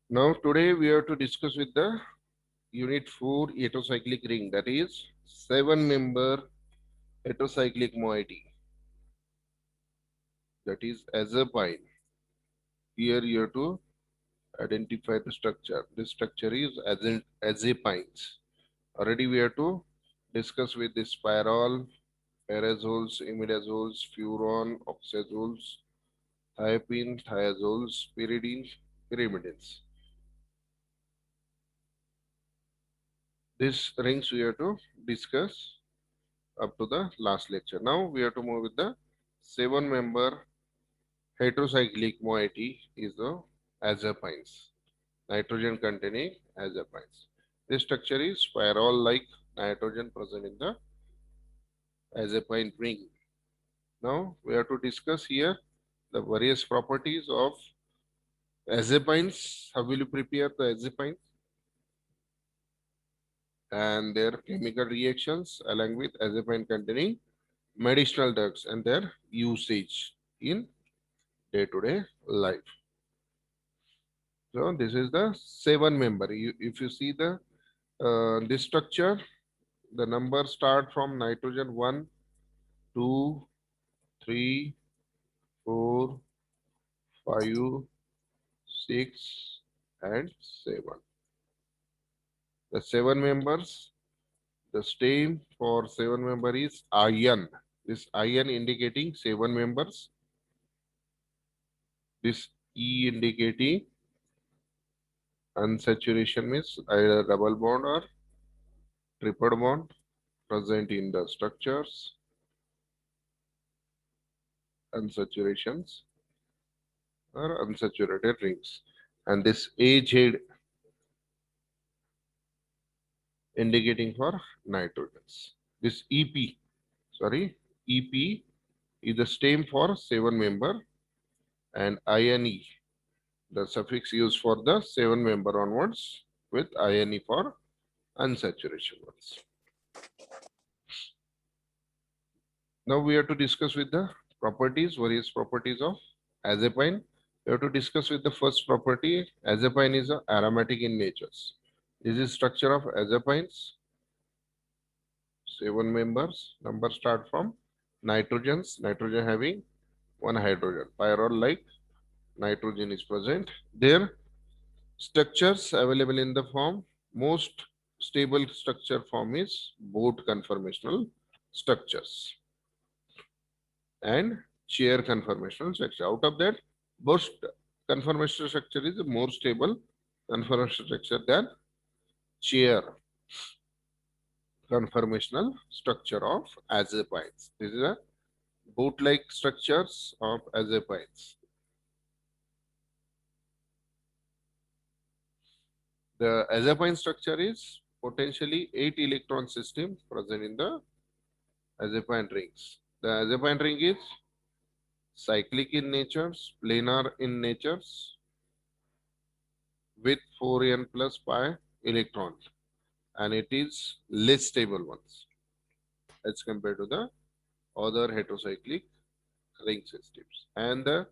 Now today we have to discuss with the unit 4 heterocyclic ring, that is 7-member heterocyclic moiety, that is azepine. Here you have to identify the structure. This structure is azepines. Already we have to discuss with the spiral, pyrazoles, imidazoles, furon, oxazoles, thiopine, thiazoles, pyridine, pyrimidines. These rings we have to discuss up to the last lecture. Now we have to move with the 7-member heterocyclic moiety is the azepines, nitrogen containing azepines. This structure is spiral like nitrogen present in the azepine ring. Now we have to discuss here the various properties of azepines. How will you prepare the azepines and their chemical reactions along with azepine containing medicinal drugs and their usage in day-to-day life. So this is the 7-member. If you see the this structure, the numbers start from nitrogen 1, 2, 3, 4, 5, 6, and 7. The 7 members, the stem for 7-member is ion. This ion indicating 7 members. This E indicating unsaturation means either double bond or triple bond present in the structures, unsaturations or unsaturated rings. And this AZ indicating for nitrogens. This EP is the stem for 7-member, and INE, the suffix used for the 7-member onwards with INE for unsaturation ones. Now we have to discuss with the properties, various properties of azepine. We have to discuss with the first property. Azepine is aromatic in nature. This is structure of azepines. 7 members. Number start from nitrogens. Nitrogen having one hydrogen. Pyrrole like nitrogen is present. Their structures available in the form. Most stable structure form is boat conformational structures and chair conformational structure. Out of that, most conformational structure is a more stable conformational structure than chair conformational structure of azepines. This is a boat-like structures of azepines. The azepine structure is potentially 8 electron system present in the azepine rings. The azepine ring is cyclic in nature, planar in nature, with 4n plus pi electrons, and it is less stable ones as compared to the other heterocyclic ring systems. And the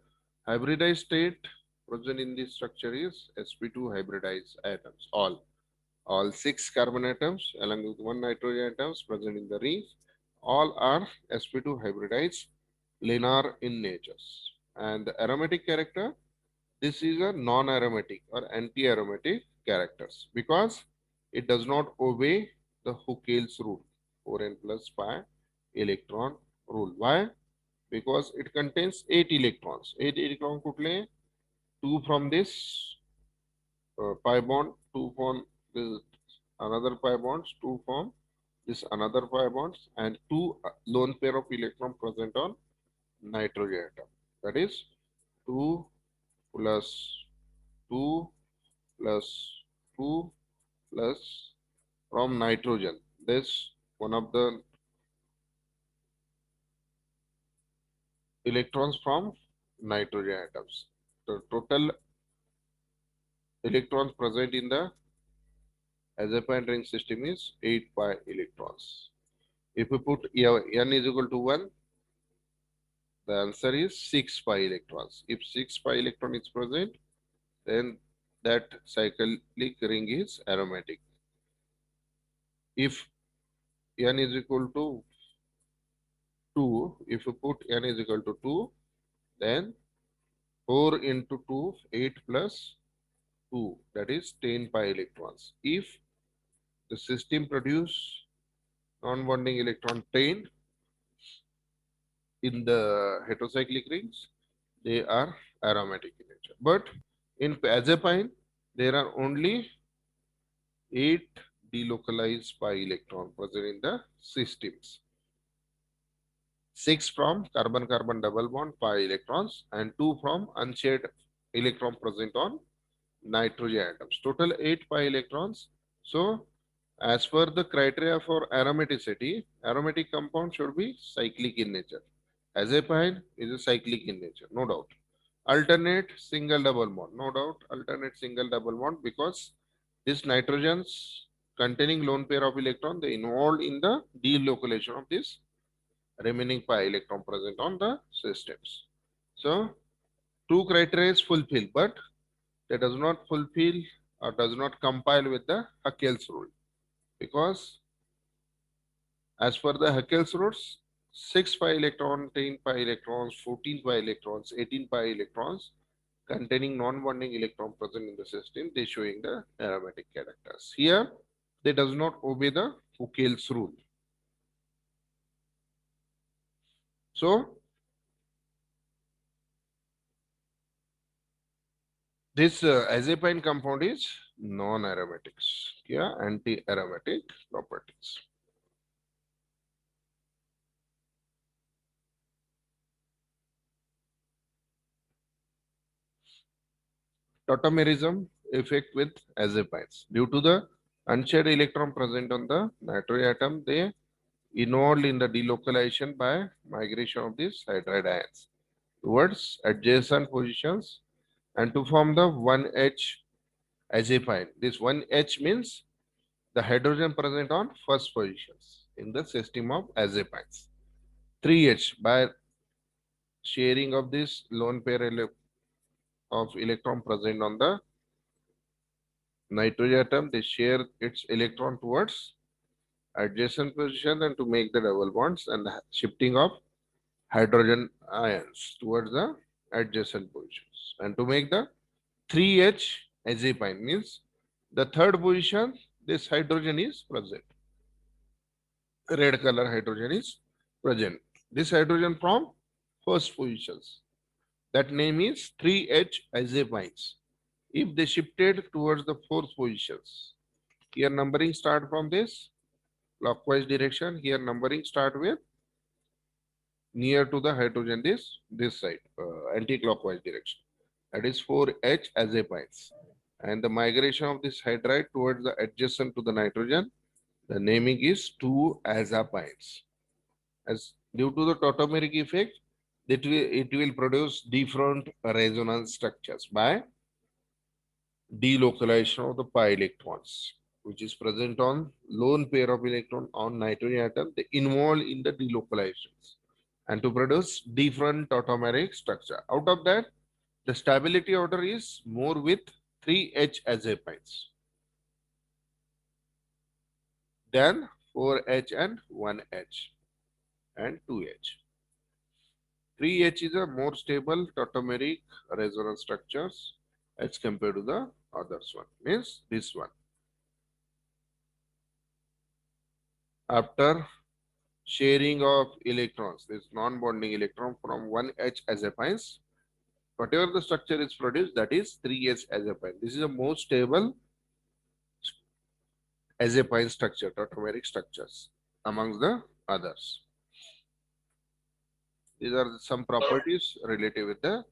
hybridized state present in this structure is sp2 hybridized atoms. All 6 carbon atoms along with 1 nitrogen atoms present in the rings, all are sp2 hybridized planar in nature. And the aromatic character, this is a non-aromatic or anti-aromatic characters because it does not obey the Huckel's rule, 4n plus pi electron rule. Why? Because it contains 8 electrons. 8 electrons कुठले? 2 from this pi bond, 2 from this another pi bonds, 2 from this another pi bonds, and 2 lone pair of electron present on nitrogen atom. That is 2 plus 2 plus 2 plus from nitrogen. This one of the electrons from nitrogen atoms. The total electrons present in the azepine ring system is 8 pi electrons. If we put n is equal to 1, the answer is 6 pi electrons. If 6 pi electron is present, then that cyclic ring is aromatic. If n is equal to 2, if you put n is equal to 2, then 4 into 2, 8 plus 2, that is 10 pi electrons. If the system produce non-bonding electron 10 in the heterocyclic rings, they are aromatic in nature. But in azepine, there are only 8 delocalized pi electron present in the systems. 6 from carbon-carbon double bond pi electrons and 2 from unshared electron present on nitrogen atoms. Total 8 pi electrons. So, as per the criteria for aromaticity, aromatic compound should be cyclic in nature. Azepine is a cyclic in nature, no doubt. Alternate single double bond, no doubt. Alternate single double bond because these nitrogens containing lone pair of electron, they involved in the delocalization of this remaining pi electron present on the systems. So, two criteria is fulfilled, but they does not fulfill or does not compile with the Haeckel's rule, because as per the Haeckel's rules, 6 pi electron, 10 pi electrons, 14 pi electrons, 18 pi electrons containing non-bonding electron present in the system, they showing the aromatic characters. Here, they does not obey the Haeckel's rule. So, this azepine compound is non-aromatics, yeah, anti-aromatic properties. Tautomerism effect with azepines. Due to the unshared electron present on the nitrogen atom, they involved in the delocalization by migration of these hydride ions towards adjacent positions and to form the 1H azepine. This 1H means the hydrogen present on first positions in the system of azepines. 3H by sharing of this lone pair of electron present on the nitrogen atom, they share its electron towards adjacent position and to make the double bonds and the shifting of hydrogen ions towards the adjacent positions. And to make the 3H azepine means the third position, this hydrogen is present. Red color hydrogen is present. This hydrogen from first positions. That name is 3H azepines. If they shifted towards the fourth positions, here numbering start from this clockwise direction. Here numbering start with near to the hydrogen this side, anti-clockwise direction. That is 4H azepines. And the migration of this hydride towards the adjacent to the nitrogen, the naming is 2-azapines. As due to the tautomeric effect, it will produce different resonance structures by delocalization of the pi electrons, which is present on lone pair of electron on nitrogen atom, they involve in the delocalizations and to produce different tautomeric structure. Out of that, the stability order is more with 3H azepines than 4H and 1H and 2H. 3H is a more stable tautomeric resonance structures as compared to the others one, means this one. After sharing of electrons, this non-bonding electron from 1H azepines, whatever the structure is produced, that is 3H azepine. This is a most stable azepine structure, tautomeric structures amongst the others. These are some properties related with the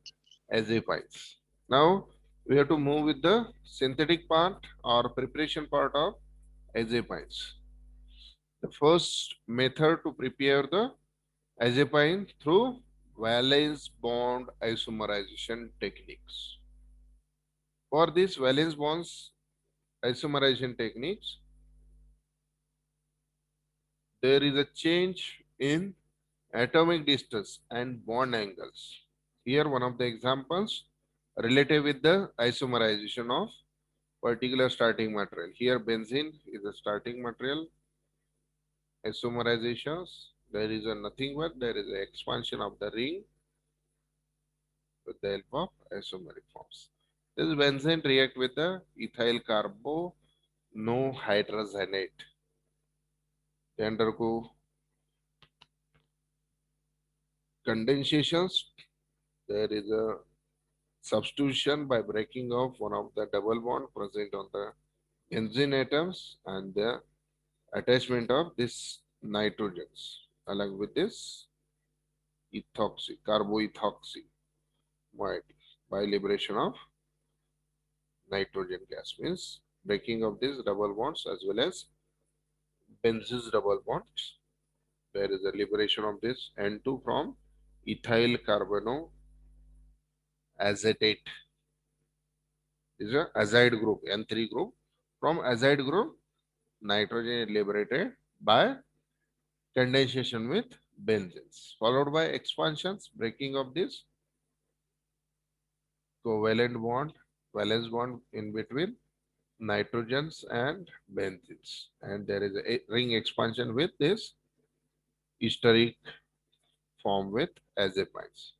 azepines. Now we have to move with the synthetic part or preparation part of azepines. The first method to prepare the azepine through valence bond isomerization techniques. For this valence bonds isomerization techniques, there is a change in atomic distance and bond angles. Here one of the examples, relative with the isomerization of particular starting material. Here benzene is the starting material. Isomerizations, there is a nothing but there is an expansion of the ring with the help of isomeric forms. This benzene react with the ethyl carbonohydrogenate. They undergo condensations. There is a substitution by breaking of one of the double bond present on the benzene atoms and the attachment of this nitrogens along with this ethoxy, carboethoxy moiety by liberation of nitrogen gas means breaking of these double bonds as well as benzene double bonds. There is a liberation of this N2 from ethyl carbonoacetate. This is a azide group, N3 group. From azide group, nitrogen is liberated by condensation with benzenes, followed by expansions, breaking of this covalent bond, valence bond in between nitrogens and benzenes. And there is a ring expansion with this esteric form with azepines,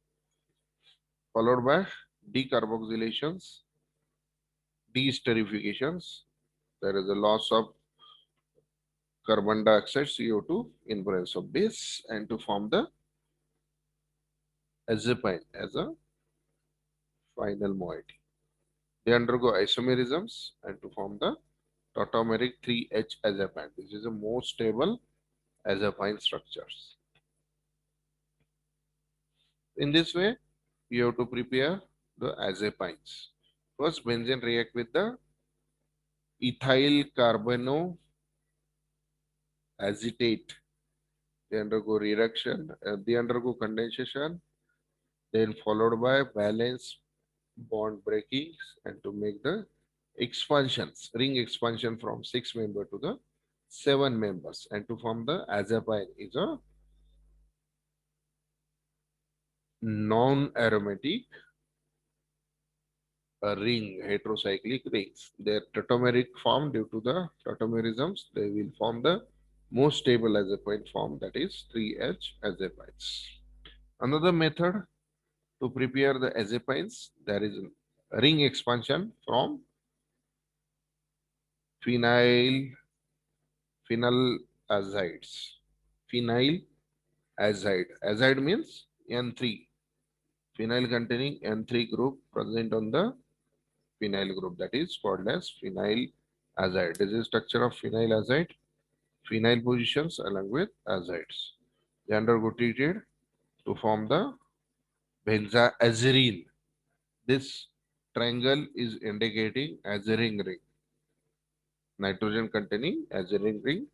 followed by decarboxylations, deesterifications. There is a loss of carbon dioxide CO2 in presence of base and to form the azepine as a final moiety. They undergo isomerisms and to form the tautomeric 3H azepine. This is the most stable azepine structures. In this way, you have to prepare the azepines. First, benzene react with the ethyl carbonoacetate. They undergo reduction, they undergo condensation, then followed by valence bond breakings and to make the expansions, ring expansion from 6 member to the 7 members and to form the azepine is a non-aromatic ring, heterocyclic rings. Their tautomeric form due to the tautomerisms, they will form the most stable azepine form that is 3H azepines. Another method to prepare the azepines, there is ring expansion from phenyl phenyl azides. Phenyl azide. Azide means N3. Phenyl containing N3 group present on the phenyl group that is called as phenyl azide. This is structure of phenyl azide. Phenyl positions along with azides. They undergo treated to form the benzazirine. This triangle is indicating azirine ring. Nitrogen containing azirine ring.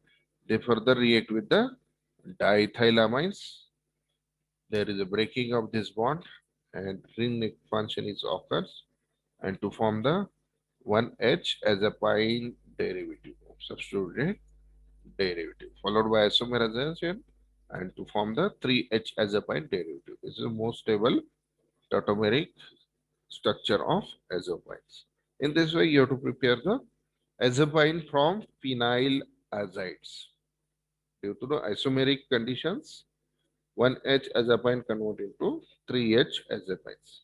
They further react with the diethylamines. There is a breaking of this bond and ring expansion is occurs and to form the 1H as a pine derivative, substituted derivative, followed by isomerization and to form the 3H as a pine derivative. This is the most stable tautomeric structure of azopines. In this way, you have to prepare the azopine from phenyl azides. Due to the isomeric conditions, 1H azopine convert into 3H azopines.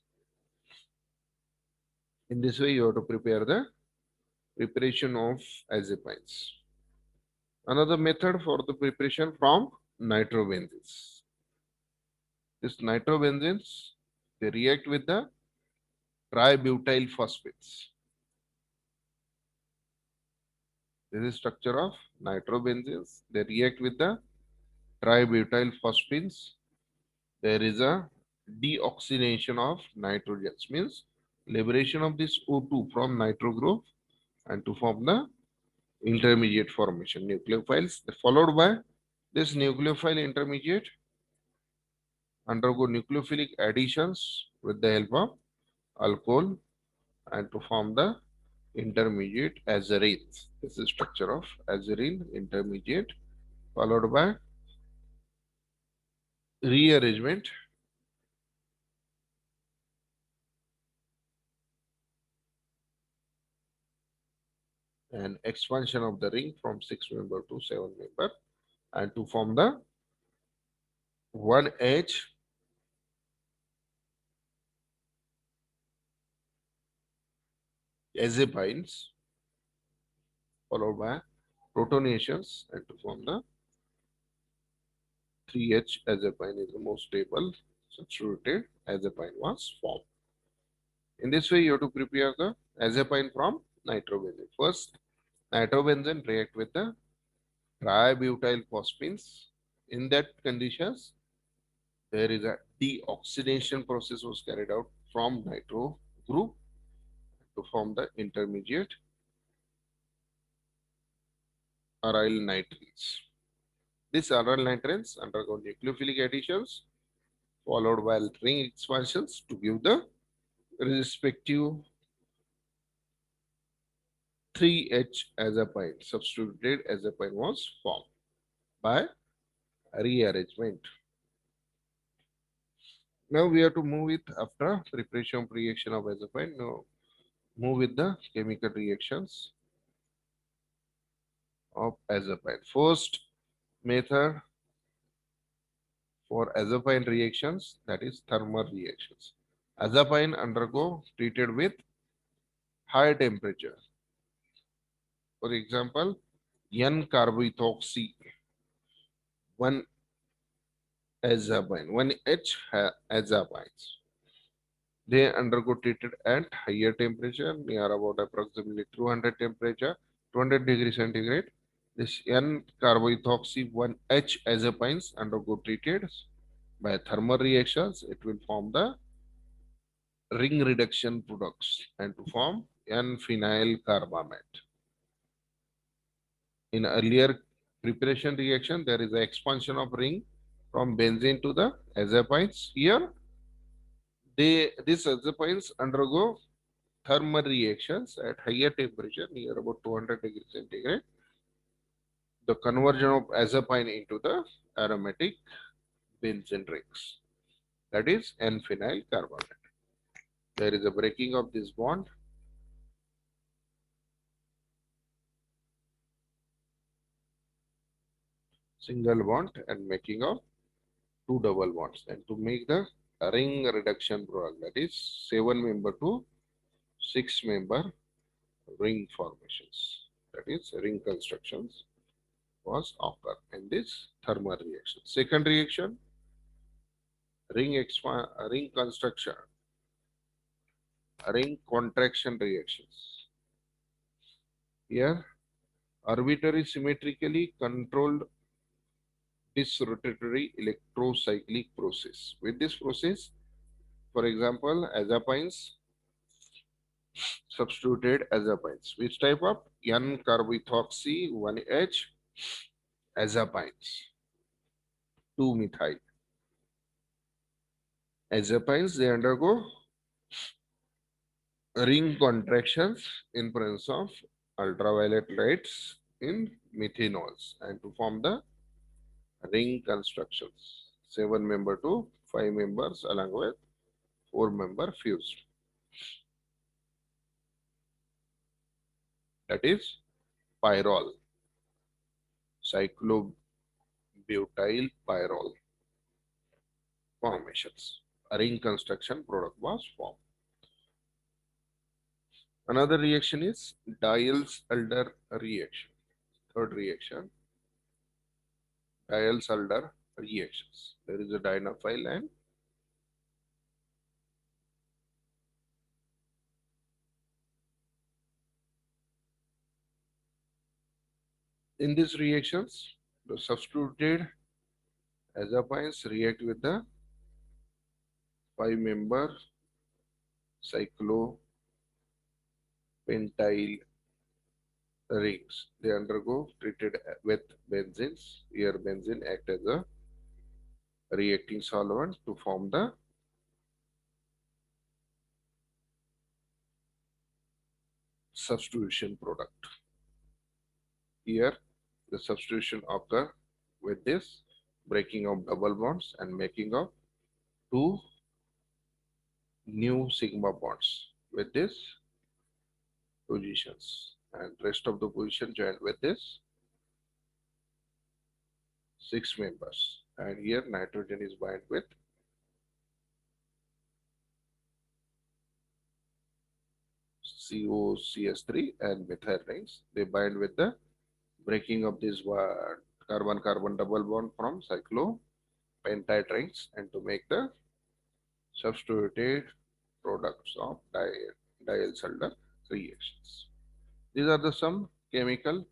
In this way, you have to prepare the preparation of azopines. Another method for the preparation from nitrobenzenes. This nitrobenzenes, they react with the tributyl phosphates. This is structure of nitrobenzenes. They react with the tributyl phosphines. There is a deoxygenation of nitrogens, means liberation of this O2 from nitro group and to form the intermediate formation nucleophiles, followed by this nucleophile intermediate undergo nucleophilic additions with the help of alcohol and to form the intermediate azarenes. This is structure of azarine intermediate followed by rearrangement and expansion of the ring from 6 member to 7 member, and to form the one edge azepines followed by protonaceans, and to form the 3H azepine is the most stable substituted azepine was formed. In this way, you have to prepare the azepine from nitrobenzene. First, nitrobenzene react with the tributyl phosphines. In that conditions, there is a deoxidation process was carried out from nitro group to form the intermediate aryl nitrates. These aryl nitrates undergo nucleophilic additions followed by ring expansions to give the respective 3H azepine. Substituted azepine was formed by rearrangement. Now we have to move it after preparation of reaction of azepine. Now move with the chemical reactions of azepine. First method for azepine reactions, that is thermal reactions. Azepine undergo treated with high temperature. For example, N-carbethoxy 1 azepine, 1H azepines. They undergo treated at higher temperature, near about approximately 200 temperature, 200 degrees centigrade. This N-carbethoxy 1H azepines undergo treated by thermal reactions. It will form the ring reduction products and to form N-phenyl carbamate. In earlier preparation reaction, there is an expansion of ring from benzene to the azepines. Here, these azepines undergo thermal reactions at higher temperature, near about 200 degrees centigrade. The conversion of azepine into the aromatic benzene rings, that is N-phenyl carbamate. There is a breaking of this bond. Single bond and making of two double bonds, and to make the ring reduction product, that is 7 member to 6 member ring formations, that is ring constructions was occur in this thermal reaction. Second reaction, ring construction, ring contraction reactions. Here, arbitrary symmetrically controlled disrotatory electrocyclic process. With this process, for example, azepines substituted azepines. Which type of? N-carbethoxy 1H azepines, 2-methyl. Azepines, they undergo ring contractions in presence of ultraviolet lights in methanols and to form the ring constructions. 7 member to 5 members along with 4 member fused. That is pyrrole, cyclobutyl pyrrole formations. A ring construction product was formed. Another reaction is Diels-Alder reaction. Third reaction, Diels-Alder reactions. There is a dienophile and in these reactions, the substituted azepines react with the 5-member cyclopentyl rings. They undergo treated with benzenes. Here benzene act as a reacting solvent to form the substitution product. Here the substitution occur with this breaking of double bonds and making of two new sigma bonds with these positions, and rest of the position joined with this 6 members. And here nitrogen is bound with COCS3 and methyl rings. They bind with the breaking of this carbon-carbon double bond from cyclopentide rings and to make the substituted products of dialsulfur reactions. These are the some chemical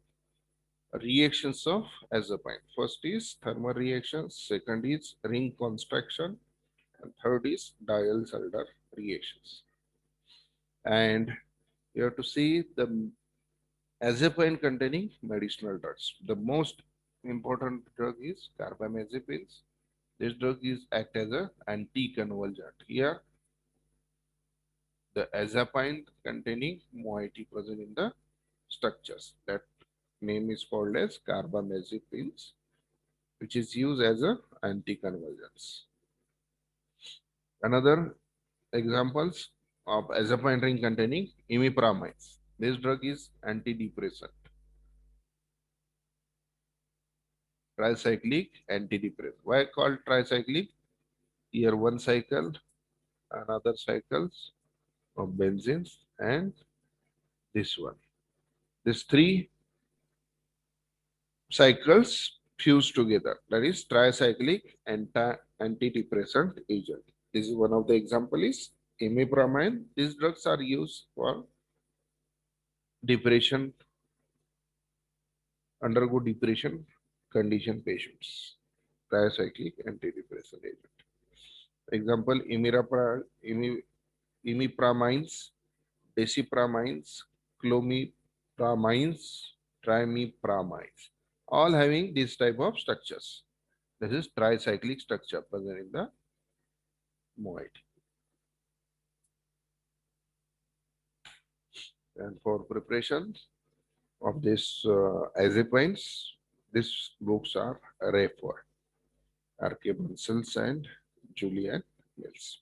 reactions of azepine. First is thermal reactions, second is ring construction, and third is dialsulfur reactions. And you have to see the azepine containing medicinal drugs. The most important drug is carbamazepines. This drug is act as a anticonvulsant. Here, the azepine containing moiety present in the structures. That name is called as carbamazepines, which is used as a anticonvulsants. Another examples of azepine ring containing imipramines. This drug is antidepressant, tricyclic antidepressant. Why called tricyclic? Here one cycle, another cycles of benzene, and this one. These three cycles fuse together. That is tricyclic antidepressant agent. This is one of the example is imipramine. These drugs are used for depression, undergo depression condition patients. Tricyclic antidepressant agent. Example imipramines, decipramines, clomipramines, trimipramines. All having this type of structures. This is tricyclic structure present in the moiety. And for preparation of this azepines, these books are referred. R.K. Bansals and Julian Mills.